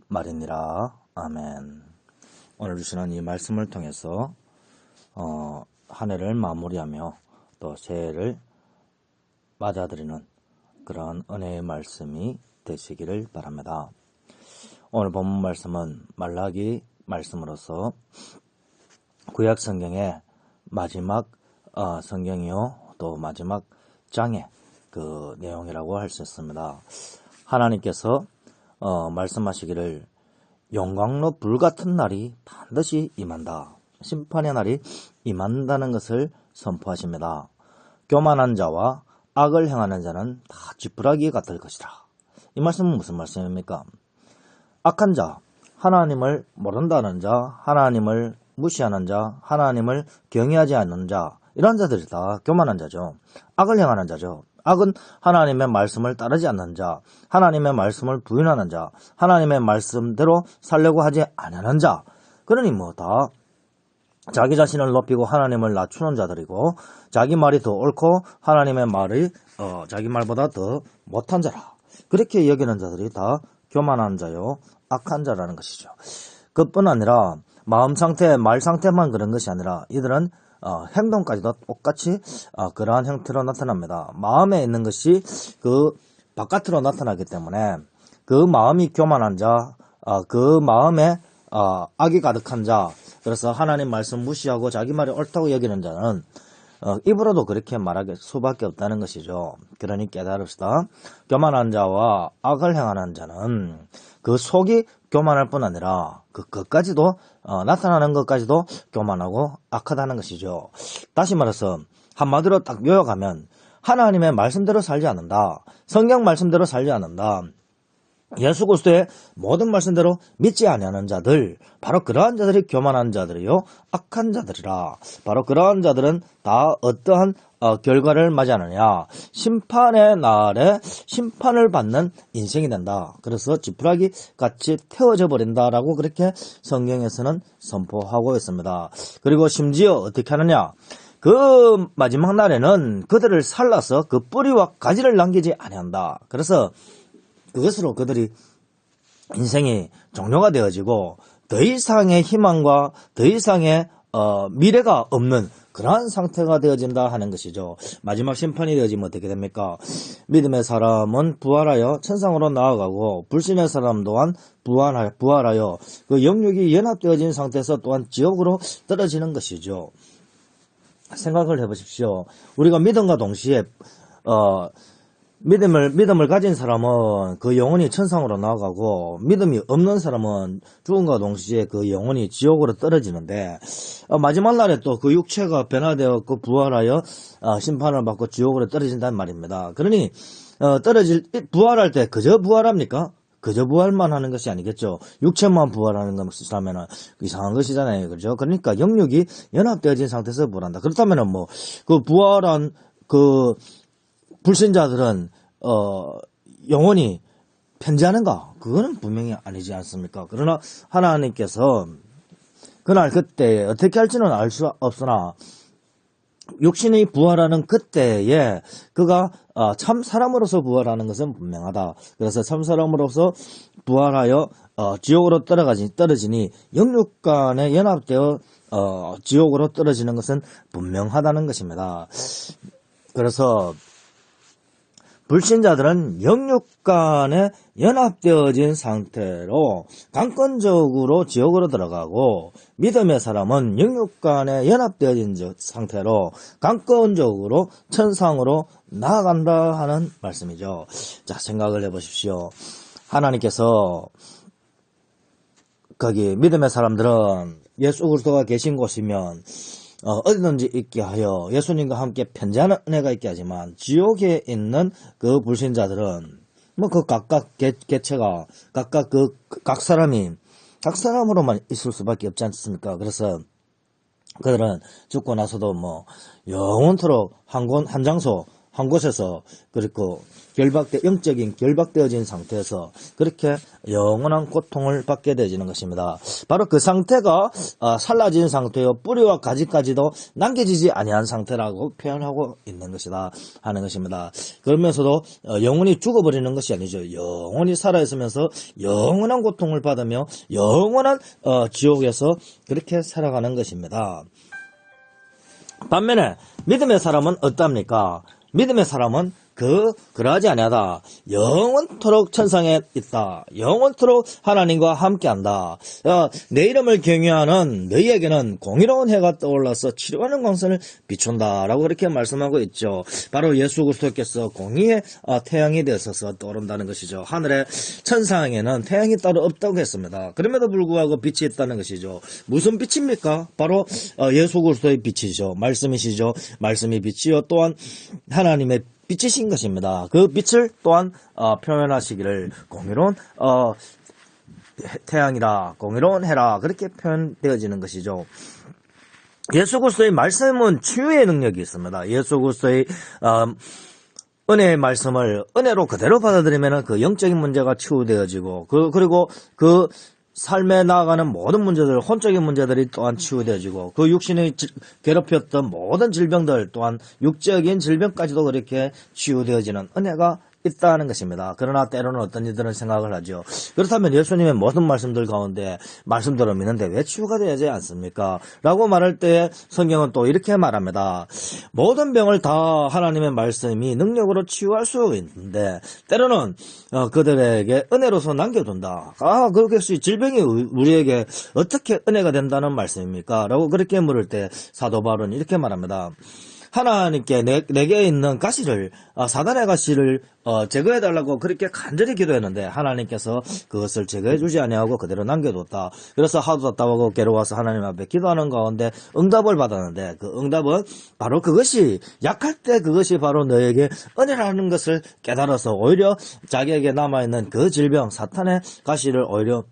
말이니라. 아멘. 오늘 주시는 이 말씀을 통해서 한 해를 마무리하며 또 새해를 맞아들이는 그런 은혜의 말씀이 되시기를 바랍니다. 오늘 본문 말씀은 말라기 말씀으로서 구약 성경의 마지막 성경이요 또 마지막 장의 그 내용이라고 할 수 있습니다. 하나님께서 말씀하시기를 영광로 불같은 날이 반드시 임한다. 심판의 날이 임한다는 것을 선포하십니다. 교만한 자와 악을 행하는 자는 다 쥐푸라기 같을 것이다. 이 말씀은 무슨 말씀입니까? 악한 자, 하나님을 모른다는 자, 하나님을 무시하는 자, 하나님을 경외하지 않는 자, 이런 자들이 다 교만한 자죠. 악을 행하는 자죠. 악은 하나님의 말씀을 따르지 않는 자, 하나님의 말씀을 부인하는 자, 하나님의 말씀대로 살려고 하지 않는 자, 그러니 다 자기 자신을 높이고 하나님을 낮추는 자들이고 자기 말이 더 옳고 하나님의 말이 자기 말보다 더 못한 자라. 그렇게 여기는 자들이 다 교만한 자요 악한 자라는 것이죠. 그뿐 아니라 마음 상태, 말 상태만 그런 것이 아니라 이들은 행동까지도 똑같이 그러한 형태로 나타납니다. 마음에 있는 것이 그 바깥으로 나타나기 때문에 그 마음이 교만한 자, 그 마음에 악이 가득한 자, 그래서 하나님 말씀 무시하고 자기 말이 옳다고 여기는 자는 입으로도 그렇게 말할 수밖에 없다는 것이죠. 그러니 깨달읍시다. 교만한 자와 악을 행하는 자는 그 속이 교만할 뿐 아니라 그것까지도 나타나는 것까지도 교만하고 악하다는 것이죠. 다시 말해서 한마디로 딱 요약하면 하나님의 말씀대로 살지 않는다. 성경 말씀대로 살지 않는다. 예수 그리스도의 모든 말씀대로 믿지 아니하는 자들, 바로 그러한 자들이 교만한 자들이요 악한 자들이라. 바로 그러한 자들은 다 어떠한 결과를 맞이하느냐, 심판의 날에 심판을 받는 인생이 된다. 그래서 지푸라기 같이 태워져 버린다라고 그렇게 성경에서는 선포하고 있습니다. 그리고 심지어 어떻게 하느냐, 그 마지막 날에는 그들을 살라서 그 뿌리와 가지를 남기지 아니한다. 그래서 그것으로 그들이 인생이 종료가 되어지고 더 이상의 희망과 더 이상의 미래가 없는 그러한 상태가 되어진다 하는 것이죠. 마지막 심판이 되어지면 어떻게 됩니까? 믿음의 사람은 부활하여 천상으로 나아가고 불신의 사람 또한 부활하여 그 영육이 연합되어진 상태에서 또한 지옥으로 떨어지는 것이죠. 생각을 해보십시오. 우리가 믿음과 동시에 믿음을 가진 사람은 그 영혼이 천상으로 나아가고 믿음이 없는 사람은 죽음과 동시에 그 영혼이 지옥으로 떨어지는데 마지막 날에 또 그 육체가 변화되었고 부활하여 심판을 받고 지옥으로 떨어진단 말입니다. 그러니 부활할 때 그저 부활합니까? 그저 부활만 하는 것이 아니겠죠. 육체만 부활하는 것이라면 이상한 것이잖아요. 그렇죠? 그러니까 영육이 연합되어진 상태에서 부활한다. 그렇다면 그 부활한 그 불신자들은 영원히 편지하는가? 그거는 분명히 아니지 않습니까? 그러나 하나님께서 그날 그때 어떻게 할지는 알 수 없으나 육신이 부활하는 그때에 그가 참 사람으로서 부활하는 것은 분명하다. 그래서 참 사람으로서 부활하여 지옥으로 떨어지니 영육 간에 연합되어 지옥으로 떨어지는 것은 분명하다는 것입니다. 그래서 불신자들은 영육 간에 연합되어진 상태로 강권적으로 지옥으로 들어가고 믿음의 사람은 영육 간에 연합되어진 상태로 강권적으로 천상으로 나아간다 하는 말씀이죠. 자, 생각을 해보십시오. 하나님께서 거기 믿음의 사람들은 예수 그리스도가 계신 곳이면 어디든지 있게 하여 예수님과 함께 편지하는 은혜가 있게 하지만 지옥에 있는 그 불신자들은 그 각각 개체가 각각 각 사람으로만 있을 수밖에 없지 않습니까? 그래서 그들은 죽고 나서도 영원토록 한 장소 한 곳에서 그리고 영적인 결박되어진 상태에서 그렇게 영원한 고통을 받게 되어지는 것입니다. 바로 그 상태가 살라진 상태요, 뿌리와 가지까지도 남겨지지 아니한 상태라고 표현하고 있는 것이다 하는 것입니다. 그러면서도 영원히 죽어버리는 것이 아니죠. 영원히 살아있으면서 영원한 고통을 받으며 영원한 지옥에서 그렇게 살아가는 것입니다. 반면에 믿음의 사람은 어떻습니까? 믿음의 사람은 그러하지 아니하다. 영원토록 천상에 있다. 영원토록 하나님과 함께한다. 내 이름을 경외하는 너희에게는 공의로운 해가 떠올라서 치료하는 광선을 비춘다 라고 그렇게 말씀하고 있죠. 바로 예수 그리스도께서 공의의 태양이 되어서 떠오른다는 것이죠. 하늘의 천상에는 태양이 따로 없다고 했습니다. 그럼에도 불구하고 빛이 있다는 것이죠. 무슨 빛입니까? 바로 예수 그리스도의 빛이죠. 말씀이시죠. 말씀이 빛이요 또한 하나님의 빛이신 것입니다. 그 빛을 또한 표현하시기를 공의로운 태양이라 공의로운 해라 그렇게 표현되어지는 것이죠. 예수 그리스도의 말씀은 치유의 능력이 있습니다. 예수 그리스도의 은혜의 말씀을 은혜로 그대로 받아들이면 그 영적인 문제가 치유되어지고 그리고 그 삶에 나아가는 모든 문제들, 혼적인 문제들이 또한 치유되어지고 그 육신이 괴롭혔던 모든 질병들 또한 육적인 질병까지도 그렇게 치유되어지는 은혜가 있다는 것입니다. 그러나 때로는 어떤 이들은 생각을 하죠. 그렇다면 예수님의 모든 말씀들 가운데 말씀대로 믿는데 왜 치유가 되지 않습니까? 라고 말할 때 성경은 또 이렇게 말합니다. 모든 병을 다 하나님의 말씀이 능력으로 치유할 수 있는데 때로는 그들에게 은혜로서 남겨둔다. 그것이 질병이 우리에게 어떻게 은혜가 된다는 말씀입니까? 라고 그렇게 물을 때 사도 바울은 이렇게 말합니다. 하나님께 내게 있는 가시를 사단의 가시를 제거해달라고 그렇게 간절히 기도했는데 하나님께서 그것을 제거해주지 아니하고 그대로 남겨뒀다. 그래서 하도 답답하고 괴로워서 하나님 앞에 기도하는 가운데 응답을 받았는데 그 응답은 바로 그것이 약할 때 그것이 바로 너에게 은혜라는 것을 깨달아서 오히려 자기에게 남아있는 그 질병 사탄의 가시를 오히려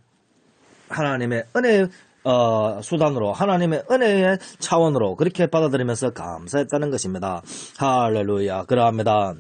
하나님의 은혜 수단으로 하나님의 은혜의 차원으로 그렇게 받아들이면서 감사했다는 것입니다. 할렐루야. 그러합니다.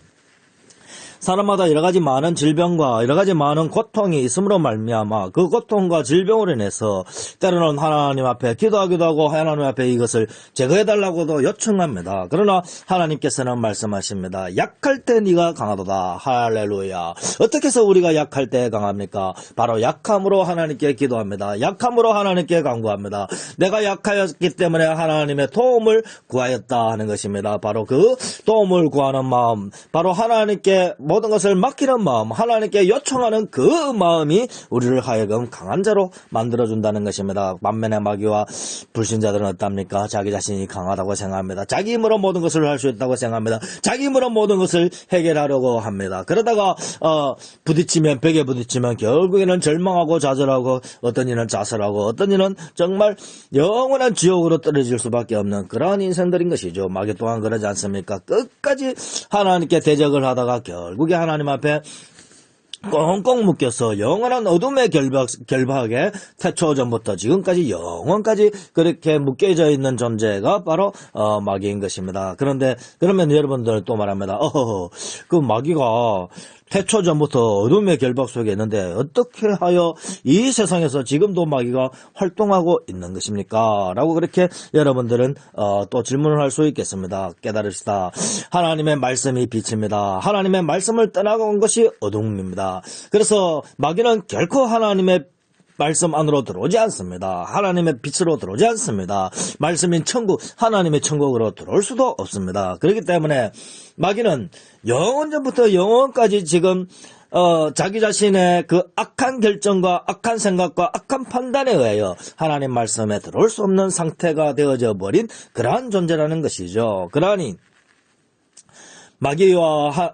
사람마다 여러 가지 많은 질병과 여러 가지 많은 고통이 있음으로 말미암아 그 고통과 질병으로 인해서 때로는 하나님 앞에 기도하기도 하고 하나님 앞에 이것을 제거해달라고도 요청합니다. 그러나 하나님께서는 말씀하십니다. 약할 때 네가 강하도다. 할렐루야. 어떻게 해서 우리가 약할 때 강합니까? 바로 약함으로 하나님께 기도합니다. 약함으로 하나님께 간구합니다. 내가 약하였기 때문에 하나님의 도움을 구하였다 하는 것입니다. 바로 그 도움을 구하는 마음, 바로 하나님께 모든 것을 맡기는 마음, 하나님께 요청하는 그 마음이 우리를 하여금 강한 자로 만들어준다는 것입니다. 반면에 마귀와 불신자들은 어떻습니까? 자기 자신이 강하다고 생각합니다. 자기 힘으로 모든 것을 할 수 있다고 생각합니다. 자기 힘으로 모든 것을 해결하려고 합니다. 그러다가 부딪히면 벽에 부딪히면 결국에는 절망하고 좌절하고 어떤 이는 자살하고 어떤 이는 정말 영원한 지옥으로 떨어질 수밖에 없는 그러한 인생들인 것이죠. 마귀 또한 그러지 않습니까? 끝까지 하나님께 대적을 하다가 결국에 하나님 앞에 꽁꽁 묶여서 영원한 어둠의 결박에 태초 전부터 지금까지 영원까지 그렇게 묶여져 있는 존재가 바로 마귀인 것입니다. 그러면 여러분들 또 말합니다. 그 마귀가 태초 전부터 어둠의 결박 속에 있는데 어떻게 하여 이 세상에서 지금도 마귀가 활동하고 있는 것입니까? 라고 그렇게 여러분들은 또 질문을 할 수 있겠습니다. 깨달읍시다. 하나님의 말씀이 빛입니다. 하나님의 말씀을 떠나간 것이 어둠입니다. 그래서 마귀는 결코 하나님의 말씀 안으로 들어오지 않습니다. 하나님의 빛으로 들어오지 않습니다. 말씀인 천국, 하나님의 천국으로 들어올 수도 없습니다. 그렇기 때문에 마귀는 영원전부터 영원까지 지금 자기 자신의 그 악한 결정과 악한 생각과 악한 판단에 의하여 하나님 말씀에 들어올 수 없는 상태가 되어져 버린 그러한 존재라는 것이죠. 그러니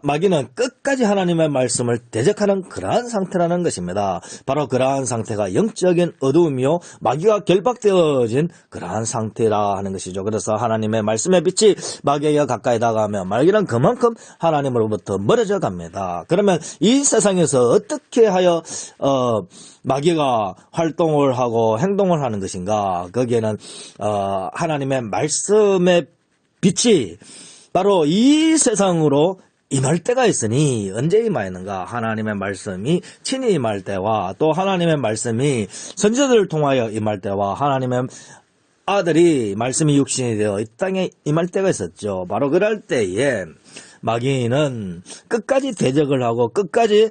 마귀는 끝까지 하나님의 말씀을 대적하는 그러한 상태라는 것입니다. 바로 그러한 상태가 영적인 어두움이요 마귀가 결박되어진 그러한 상태라 하는 것이죠. 그래서 하나님의 말씀의 빛이 마귀에게 가까이 다가가면 마귀는 그만큼 하나님으로부터 멀어져 갑니다. 그러면 이 세상에서 어떻게 하여 마귀가 활동을 하고 행동을 하는 것인가? 거기에는 하나님의 말씀의 빛이 바로 이 세상으로 임할 때가 있으니 언제 임하였는가? 하나님의 말씀이 친히 임할 때와 또 하나님의 말씀이 선지자들을 통하여 임할 때와 하나님의 아들이 말씀이 육신이 되어 이 땅에 임할 때가 있었죠. 바로 그럴 때에 마귀는 끝까지 대적을 하고 끝까지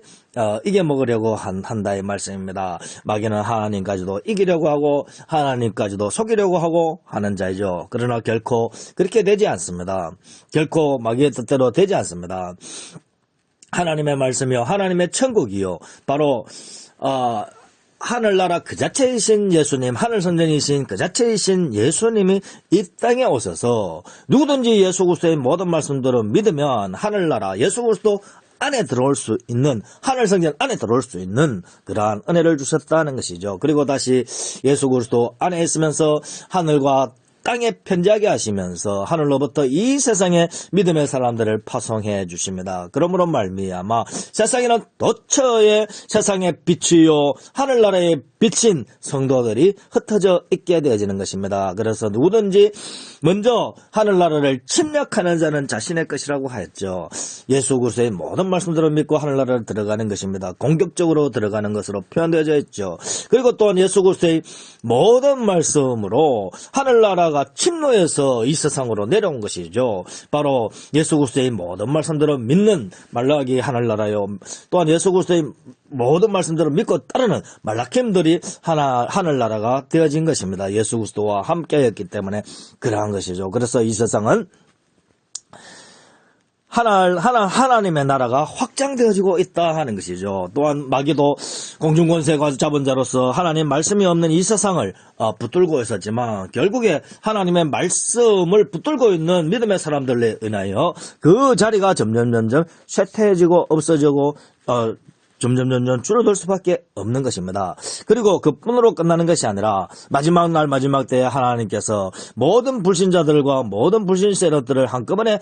이겨먹으려고 한다 이 말씀입니다. 마귀는 하나님까지도 이기려고 하고 하나님까지도 속이려고 하고 하는 자이죠. 그러나 결코 그렇게 되지 않습니다. 결코 마귀의 뜻대로 되지 않습니다. 하나님의 말씀이요 하나님의 천국이요 바로 하늘나라 그 자체이신 예수님, 하늘선전이신 그 자체이신 예수님이 이 땅에 오셔서 누구든지 예수 그리스도의 모든 말씀들을 믿으면 하늘나라 예수 그리스도 안에 들어올 수 있는, 하늘성전 안에 들어올 수 있는 그러한 은혜를 주셨다는 것이죠. 그리고 다시 예수 그리스도 안에 있으면서 하늘과 땅에 편지하게 하시면서 하늘로부터 이 세상에 믿음의 사람들을 파송해 주십니다. 그러므로 말미암아 세상에는 도처에 세상의 빛이요 하늘나라의 빛인 성도들이 흩어져 있게 되어지는 것입니다. 그래서 누구든지 먼저 하늘나라를 침략하는 자는 자신의 것이라고 하였죠. 예수 그리스도의 모든 말씀들을 믿고 하늘나라를 들어가는 것입니다. 공격적으로 들어가는 것으로 표현되어져 있죠. 그리고 또한 예수 그리스도의 모든 말씀으로 하늘나라가 침노해서 이 세상으로 내려온 것이죠. 바로 예수 그리스도의 모든 말씀들을 믿는 말라기 하늘나라요. 또한 예수 그리스도의 모든 말씀들을 믿고 따르는 말라킴들이 하늘나라가 되어진 것입니다. 예수 그리스도와 함께였기 때문에 그러한 것이죠. 그래서 이 세상은 하나님의 나라가 확장되어지고 있다 하는 것이죠. 또한 마귀도 공중권세가 잡은 자로서 하나님 말씀이 없는 이 세상을 붙들고 있었지만 결국에 하나님의 말씀을 붙들고 있는 믿음의 사람들에 인하여 그 자리가 점점 쇠퇴해지고 없어지고 점점 줄어들 수밖에 없는 것입니다. 그리고 그뿐으로 끝나는 것이 아니라 마지막 날 마지막 때에 하나님께서 모든 불신자들과 모든 불신 세력들을 한꺼번에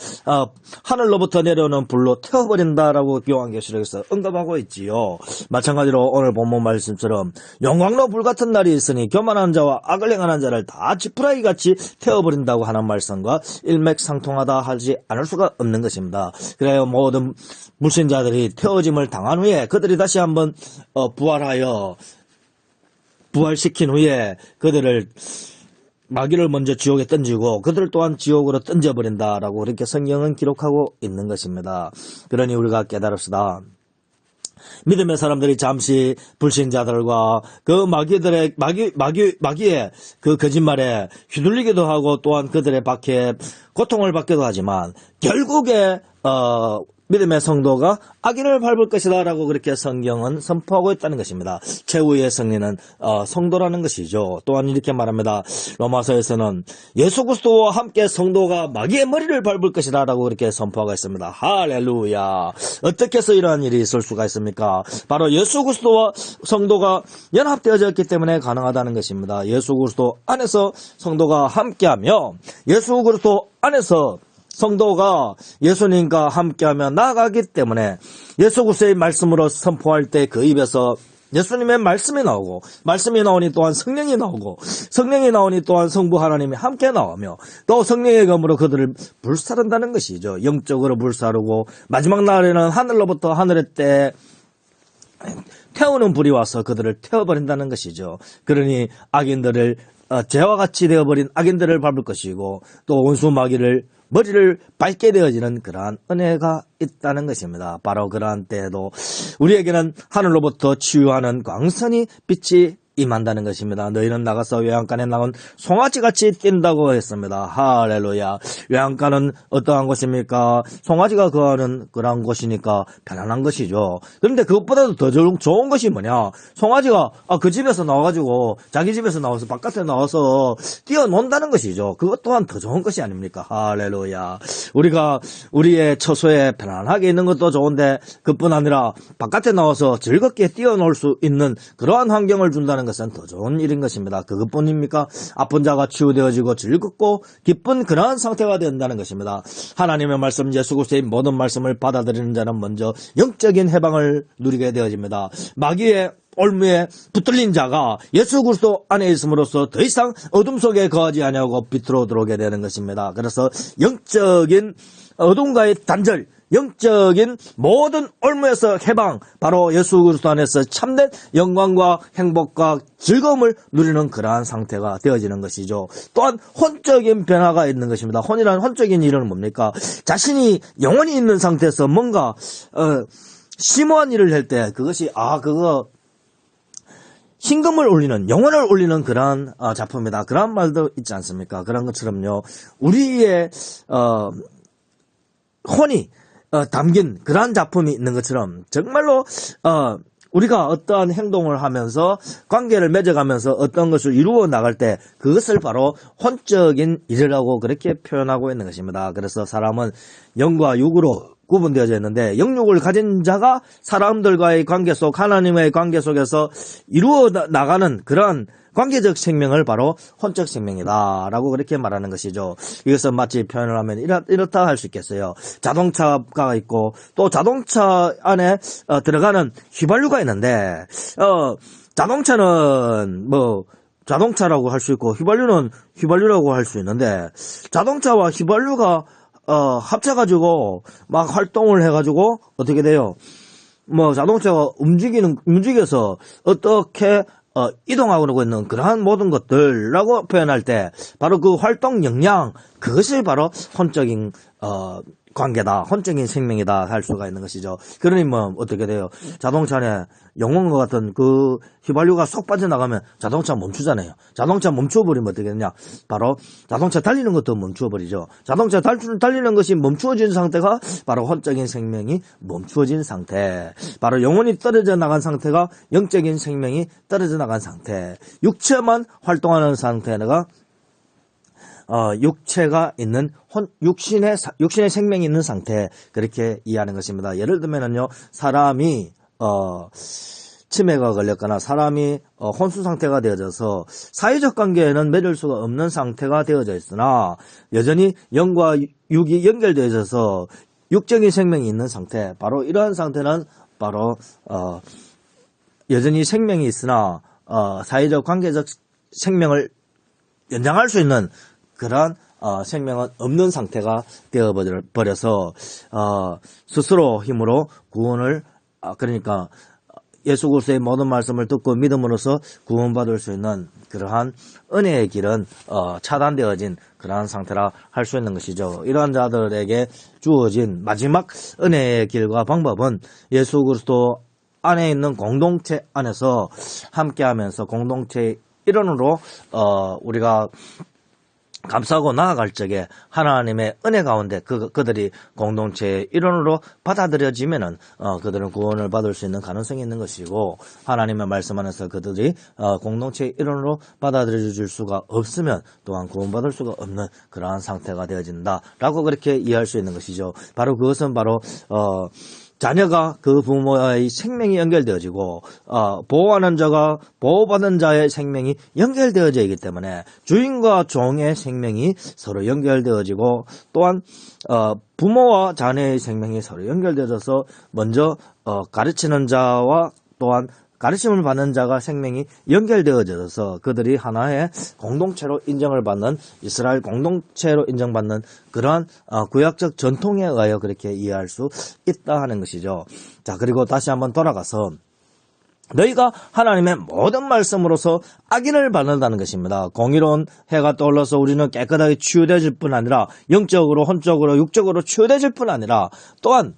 하늘로부터 내려오는 불로 태워버린다라고 요한계시록에서 언급하고 있지요. 마찬가지로 오늘 본문 말씀처럼 영광로 불같은 날이 있으니 교만한 자와 악을 행하는 자를 다 지푸라기 같이 태워버린다고 하는 말씀과 일맥상통하다 하지 않을 수가 없는 것입니다. 그래요 모든 불신자들이 태워짐을 당한 후에 그들이 다시 한번 부활시킨 후에 그들을 마귀를 먼저 지옥에 던지고 그들 또한 지옥으로 던져버린다라고 그렇게 성경은 기록하고 있는 것입니다. 그러니 우리가 깨달읍시다. 믿음의 사람들이 잠시 불신자들과 그 마귀의 그 거짓말에 휘둘리기도 하고 또한 그들의 박해에 고통을 받기도 하지만 결국에 믿음의 성도가 악인을 밟을 것이다 라고 그렇게 성경은 선포하고 있다는 것입니다. 최후의 승리는 성도라는 것이죠. 또한 이렇게 말합니다. 로마서에서는 예수 그리스도와 함께 성도가 마귀의 머리를 밟을 것이다 라고 그렇게 선포하고 있습니다. 할렐루야. 어떻게 해서 이러한 일이 있을 수가 있습니까? 바로 예수 그리스도와 성도가 연합되어졌기 때문에 가능하다는 것입니다. 예수 그리스도 안에서 성도가 함께하며 예수 그리스도 안에서 성도가 예수님과 함께하며 나아가기 때문에 예수 그리스도의 말씀으로 선포할 때 그 입에서 예수님의 말씀이 나오고 말씀이 나오니 또한 성령이 나오고 성령이 나오니 또한 성부 하나님이 함께 나오며 또 성령의 검으로 그들을 불사른다는 것이죠. 영적으로 불사르고 마지막 날에는 하늘로부터 하늘의 때 태우는 불이 와서 그들을 태워버린다는 것이죠. 그러니 악인들을 죄와 같이 되어버린 악인들을 밟을 것이고 또 원수 마귀를 머리를 밟게 되어지는 그러한 은혜가 있다는 것입니다. 바로 그러한 때에도 우리에게는 하늘로부터 치유하는 광선이 빛이 임한다는 것입니다. 너희는 나가서 외양간에 나온 송아지같이 뛴다고 했습니다. 할렐루야. 외양간은 어떠한 곳입니까? 송아지가 거하는 그런 곳이니까 편안한 것이죠. 그런데 그것보다도 더 좋은 것이 뭐냐? 송아지가 그 집에서 나와가지고 자기 집에서 나와서 바깥에 나와서 뛰어논다는 것이죠. 그것 또한 더 좋은 것이 아닙니까? 할렐루야. 우리가 우리의 처소에 편안하게 있는 것도 좋은데 그뿐 아니라 바깥에 나와서 즐겁게 뛰어놀 수 있는 그러한 환경을 준다는 것은 더 좋은 일인 것입니다. 그것뿐입니까? 아픈 자가 치유되어지고 즐겁고 기쁜 그러한 상태가 된다는 것입니다. 하나님의 말씀 예수 그리스도의 모든 말씀을 받아들이는 자는 먼저 영적인 해방을 누리게 되어집니다. 마귀의 올무에 붙들린 자가 예수 그리스도 안에 있음으로써 더 이상 어둠 속에 거하지 아니하고 빛으로 들어오게 되는 것입니다. 그래서 영적인 어둠과의 단절, 영적인 모든 올무에서 해방, 바로 예수 그리스도 안에서 참된 영광과 행복과 즐거움을 누리는 그러한 상태가 되어지는 것이죠. 또한 혼적인 변화가 있는 것입니다. 혼이라는 혼적인 일은 뭡니까? 자신이 영혼이 있는 상태에서 뭔가 심오한 일을 할 때 그것이 그거 신금을 올리는, 영혼을 올리는 그러한 작품이다. 그런 말도 있지 않습니까? 그런 것처럼요. 우리의 혼이 담긴 그러한 작품이 있는 것처럼 정말로 우리가 어떠한 행동을 하면서 관계를 맺어가면서 어떤 것을 이루어 나갈 때 그것을 바로 혼적인 일이라고 그렇게 표현하고 있는 것입니다. 그래서 사람은 영과 육으로 구분되어져 있는데 영육을 가진 자가 사람들과의 관계 속, 하나님의 관계 속에서 이루어 나가는 그런 관계적 생명을 바로 혼적 생명이다 라고 그렇게 말하는 것이죠. 이것은 마치 표현을 하면 이렇다 할 수 있겠어요. 자동차가 있고 또 자동차 안에 들어가는 휘발유가 있는데 자동차는 뭐 자동차라고 할 수 있고 휘발유는 휘발유라고 할 수 있는데 자동차와 휘발유가 합쳐가지고 막 활동을 해가지고 어떻게 돼요? 뭐 자동차가 움직여서 어떻게 이동하고 있는 그러한 모든 것들라고 표현할 때 바로 그 활동 역량, 그것이 바로 혼적인 관계다, 혼적인 생명이다 할 수가 있는 것이죠. 그러니 뭐 어떻게 돼요? 자동차 안에 영혼과 같은 그 휘발유가 쏙 빠져나가면 자동차 멈추잖아요. 자동차 멈춰버리면 어떻게 되냐? 바로 자동차 달리는 것도 멈추어버리죠. 자동차 달리는 것이 멈추어진 상태가 바로 혼적인 생명이 멈추어진 상태, 바로 영혼이 떨어져 나간 상태가 영적인 생명이 떨어져 나간 상태, 육체만 활동하는 상태가 육체가 있는 육신의 생명이 있는 상태, 그렇게 이해하는 것입니다. 예를 들면은요, 사람이 치매가 걸렸거나 사람이 혼수 상태가 되어져서 사회적 관계에는 맺을 수가 없는 상태가 되어져 있으나 여전히 영과 육이 연결되어 있어서 육적인 생명이 있는 상태, 바로 이러한 상태는 바로 여전히 생명이 있으나 사회적 관계적 생명을 연장할 수 있는 그러한 생명은 없는 상태가 되어버려서 스스로 힘으로 구원을 그러니까 예수 그리스도의 모든 말씀을 듣고 믿음으로써 구원받을 수 있는 그러한 은혜의 길은 차단되어진 그러한 상태라 할 수 있는 것이죠. 이러한 자들에게 주어진 마지막 은혜의 길과 방법은 예수 그리스도 안에 있는 공동체 안에서 함께하면서 공동체의 일원으로 우리가 감싸고 나아갈 적에 하나님의 은혜 가운데 그들이 공동체의 일원으로 받아들여지면은 그들은 구원을 받을 수 있는 가능성이 있는 것이고, 하나님의 말씀 안에서 그들이 공동체의 일원으로 받아들여질 수가 없으면 또한 구원받을 수가 없는 그러한 상태가 되어진다라고 그렇게 이해할 수 있는 것이죠. 바로 그것은 바로 자녀가 그 부모의 생명이 연결되어지고 보호하는 자가 보호받은 자의 생명이 연결되어져 있기 때문에 주인과 종의 생명이 서로 연결되어지고, 또한 부모와 자녀의 생명이 서로 연결되어져서 먼저 가르치는 자와 또한 가르침을 받는 자가 생명이 연결되어져서 그들이 하나의 공동체로 인정을 받는, 이스라엘 공동체로 인정받는 그러한 구약적 전통에 의하여 그렇게 이해할 수 있다 하는 것이죠. 자, 그리고 다시 한번 돌아가서 너희가 하나님의 모든 말씀으로서 악인을 받는다는 것입니다. 공의로운 해가 떠올라서 우리는 깨끗하게 치유되질 뿐 아니라 영적으로, 혼적으로, 육적으로 치유되질 뿐 아니라 또한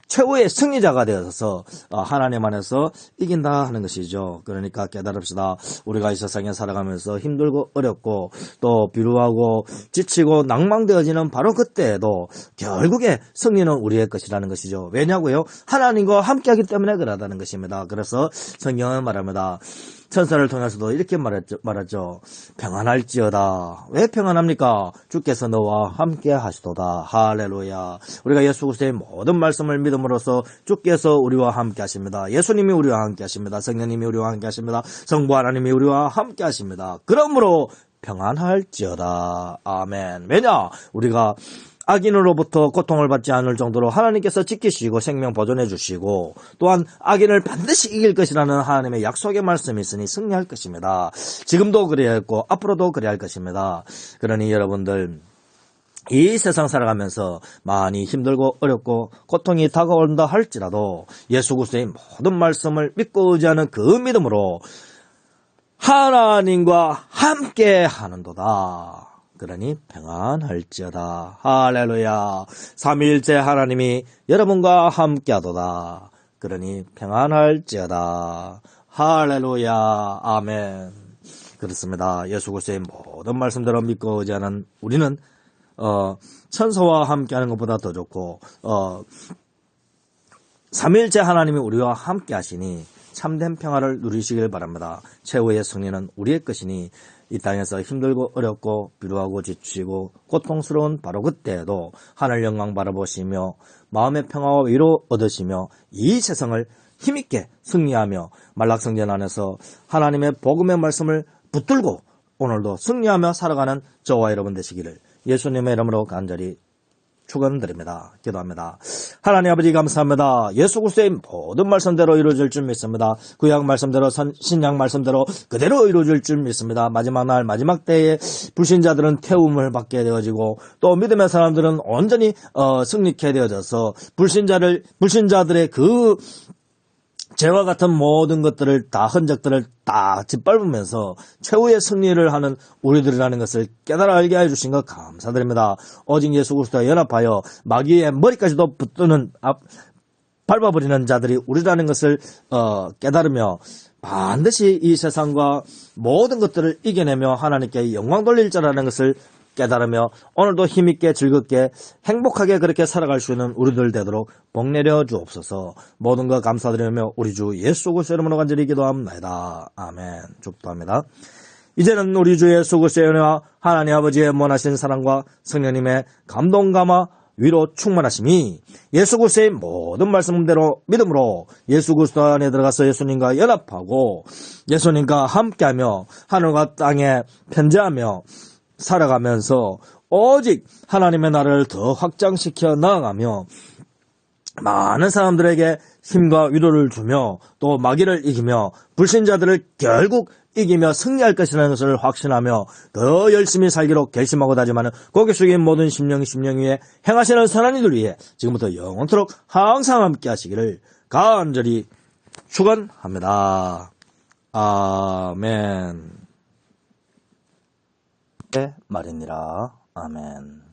최후의 승리자가 되어서 하나님 안에서 이긴다 하는 것이죠. 그러니까 깨달읍시다. 우리가 이 세상에 살아가면서 힘들고 어렵고 또 비루하고 지치고 낭망되어지는 바로 그때에도 결국에 승리는 우리의 것이라는 것이죠. 왜냐고요? 하나님과 함께하기 때문에 그러다는 것입니다. 그래서 성경은 말합니다. 천사를 통해서도 이렇게 말했죠. 평안할지어다. 왜 평안합니까? 주께서 너와 함께 하시도다. 할렐루야. 우리가 예수 그리스도의 모든 말씀을 믿음으로써 주께서 우리와 함께 하십니다. 예수님이 우리와 함께 하십니다. 성령님이 우리와 함께 하십니다. 성부 하나님이 우리와 함께 하십니다. 그러므로 평안할지어다. 아멘. 왜냐? 우리가 악인으로부터 고통을 받지 않을 정도로 하나님께서 지키시고 생명 보존해 주시고, 또한 악인을 반드시 이길 것이라는 하나님의 약속의 말씀이 있으니 승리할 것입니다. 지금도 그래야 했고 앞으로도 그래야 할 것입니다. 그러니 여러분들, 이 세상 살아가면서 많이 힘들고 어렵고 고통이 다가온다 할지라도 예수 그리스도의 모든 말씀을 믿고 의지하는 그 믿음으로 하나님과 함께 하는도다. 그러니 평안할지어다. 할렐루야. 삼위일체 하나님이 여러분과 함께 하도다. 그러니 평안할지어다. 할렐루야. 아멘. 그렇습니다. 예수 그리스도의 모든 말씀대로 믿고 의지하는 우리는 천사와 함께하는 것보다 더 좋고 삼위일체 하나님이 우리와 함께 하시니 참된 평화를 누리시길 바랍니다. 최후의 승리는 우리의 것이니 이 땅에서 힘들고 어렵고 비루하고 지치고 고통스러운 바로 그때에도 하늘 영광 바라보시며 마음의 평화와 위로 얻으시며 이 세상을 힘있게 승리하며 만락성전 안에서 하나님의 복음의 말씀을 붙들고 오늘도 승리하며 살아가는 저와 여러분 되시기를 예수님의 이름으로 간절히 축원드립니다. 기도합니다. 하나님 아버지 감사합니다. 예수 그리스도의 모든 말씀대로 이루어질 줄 믿습니다. 구약 말씀대로 신약 말씀대로 그대로 이루어질 줄 믿습니다. 마지막 날 마지막 때에 불신자들은 태움을 받게 되어지고 또 믿음의 사람들은 온전히 승리케 되어져서 불신자들의 그 죄와 같은 모든 것들을 다 흔적들을 다 짓밟으면서 최후의 승리를 하는 우리들이라는 것을 깨달아 알게 해주신 것 감사드립니다. 오직 예수 그리스도와 연합하여 마귀의 머리까지도 붙드는 밟아버리는 자들이 우리라는 것을 깨달으며 반드시 이 세상과 모든 것들을 이겨내며 하나님께 영광 돌릴 자라는 것을 깨달으며 오늘도 힘있게 즐겁게 행복하게 그렇게 살아갈 수 있는 우리들 되도록 복 내려 주옵소서. 모든 것 감사드리며 우리 주 예수 그리스도 이름으로 간절히 기도합니다. 아멘. 축복합니다. 이제는 우리 주 예수 그리스도의 은혜와 하나님 아버지의 원하신 사랑과 성령님의 감동 감화 위로 충만하심이 예수 그리스도의 모든 말씀대로 믿음으로 예수 그리스도 안에 들어가서 예수님과 연합하고 예수님과 함께하며 하늘과 땅에 편재하며 살아가면서 오직 하나님의 나라를 더 확장시켜 나아가며 많은 사람들에게 힘과 위로를 주며 또 마귀를 이기며 불신자들을 결국 이기며 승리할 것이라는 것을 확신하며 더 열심히 살기로 결심하고 다짐하는 고개 숙인 모든 심령 위에 행하시는 선한 이들 위해 지금부터 영원토록 항상 함께 하시기를 간절히 축원합니다. 아멘. 말이니라. 아멘.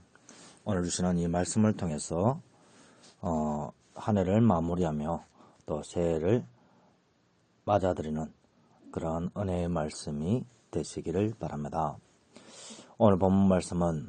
오늘 주시는 이 말씀을 통해서 한 해를 마무리하며 또 새해를 맞아들이는 그런 은혜의 말씀이 되시기를 바랍니다. 오늘 본문 말씀은